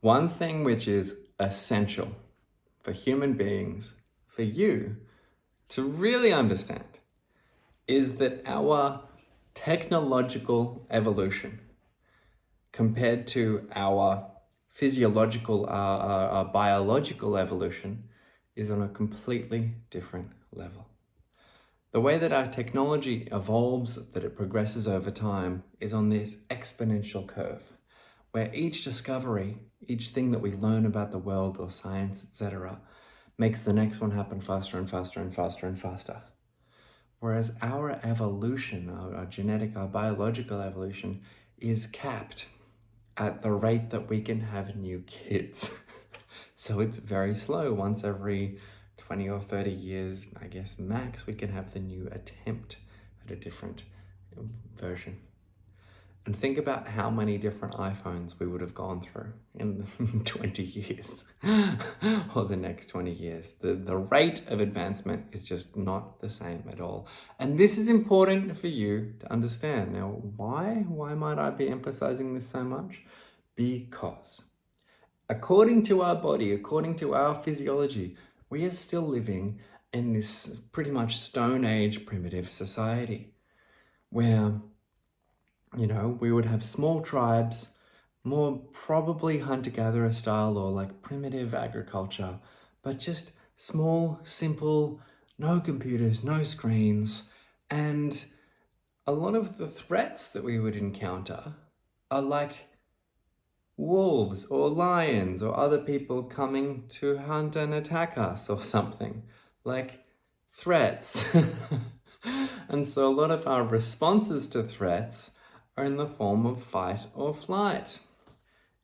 One thing which is essential for human beings, for you to really understand, is that our technological evolution compared to our physiological, our biological evolution is on a completely different level. The way that our technology evolves, that it progresses over time, is on this exponential curve, where each discovery, each thing that we learn about the world or science, etc., makes the next one happen faster and faster and faster and faster. Whereas our evolution, our genetic, our biological evolution, is capped at the rate that we can have new kids. So it's very slow. Once every 20 or 30 years, I guess max, we can have the new attempt at a different version. And think about how many different iPhones we would have gone through in 20 years or the next 20 years. The rate of advancement is just not the same at all. And this is important for you to understand. Now, why? Why might I be emphasizing this so much? Because according to our body, according to our physiology, we are still living in this pretty much Stone Age primitive society where, you know, we would have small tribes, more probably hunter-gatherer style or like primitive agriculture, but just small, simple, no computers, no screens. And a lot of the threats that we would encounter are like wolves or lions or other people coming to hunt and attack us or something, like threats. And so a lot of our responses to threats are in the form of fight or flight.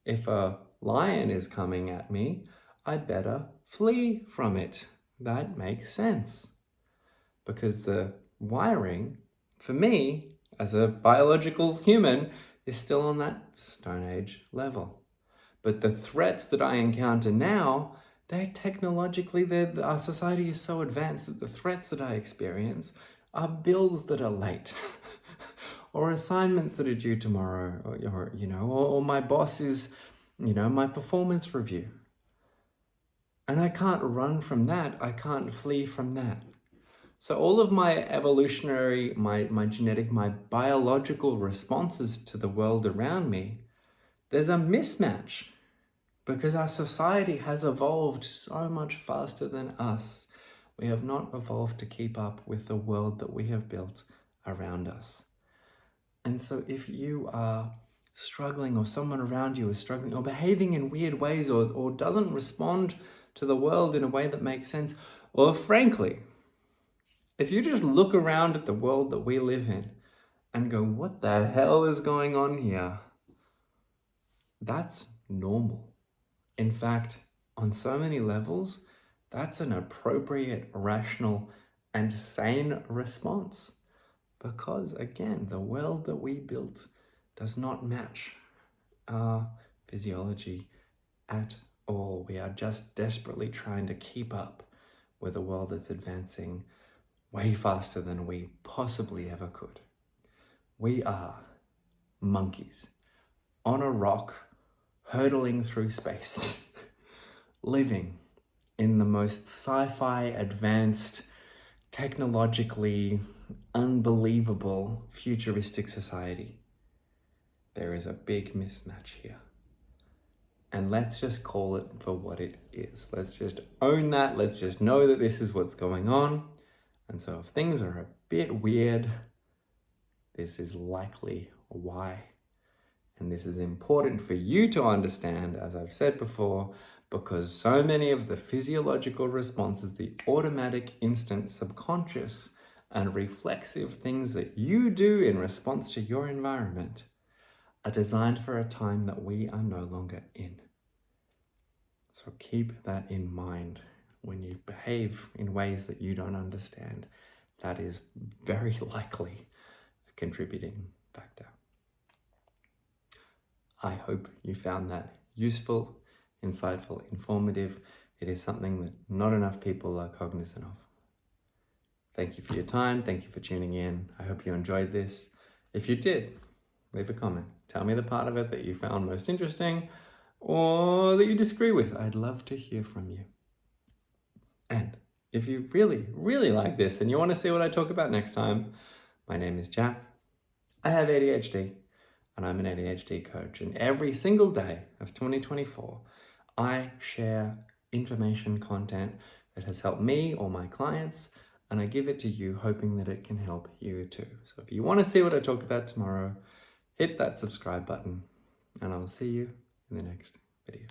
If a lion is coming at me, I better flee from it. That makes sense. Because the wiring, for me, as a biological human, is still on that Stone Age level. But the threats that I encounter now, they're technologically, our society is so advanced that the threats that I experience are bills that are late. Or assignments that are due tomorrow, or my boss's, my performance review. And I can't run from that. I can't flee from that. So all of my evolutionary, my genetic, my biological responses to the world around me, there's a mismatch because our society has evolved so much faster than us. We have not evolved to keep up with the world that we have built around us. And so if you are struggling or someone around you is struggling or behaving in weird ways or doesn't respond to the world in a way that makes sense, or frankly, if you just look around at the world that we live in and go, what the hell is going on here? That's normal. In fact, on so many levels, that's an appropriate, rational, and sane response. Because again, the world that we built does not match our physiology at all. We are just desperately trying to keep up with a world that's advancing way faster than we possibly ever could. We are monkeys on a rock, hurtling through space, living in the most sci-fi advanced, technologically unbelievable, futuristic society. There is a big mismatch here. And let's just call it for what it is. Let's just own that. Let's just know that this is what's going on. And so if things are a bit weird, this is likely why. And this is important for you to understand, as I've said before, because so many of the physiological responses, the automatic, instant, subconscious, and reflexive things that you do in response to your environment are designed for a time that we are no longer in. So keep that in mind when you behave in ways that you don't understand. That is very likely a contributing factor. I hope you found that useful, insightful, informative. It is something that not enough people are cognizant of. Thank you for your time. Thank you for tuning in. I hope you enjoyed this. If you did, leave a comment. Tell me the part of it that you found most interesting or that you disagree with. I'd love to hear from you. And if you really, really like this and you want to see what I talk about next time, my name is Jack. I have ADHD and I'm an ADHD coach. And every single day of 2024, I share information content that has helped me or my clients, and I give it to you hoping that it can help you too. So if you want to see what I talk about tomorrow, hit that subscribe button and I'll see you in the next video.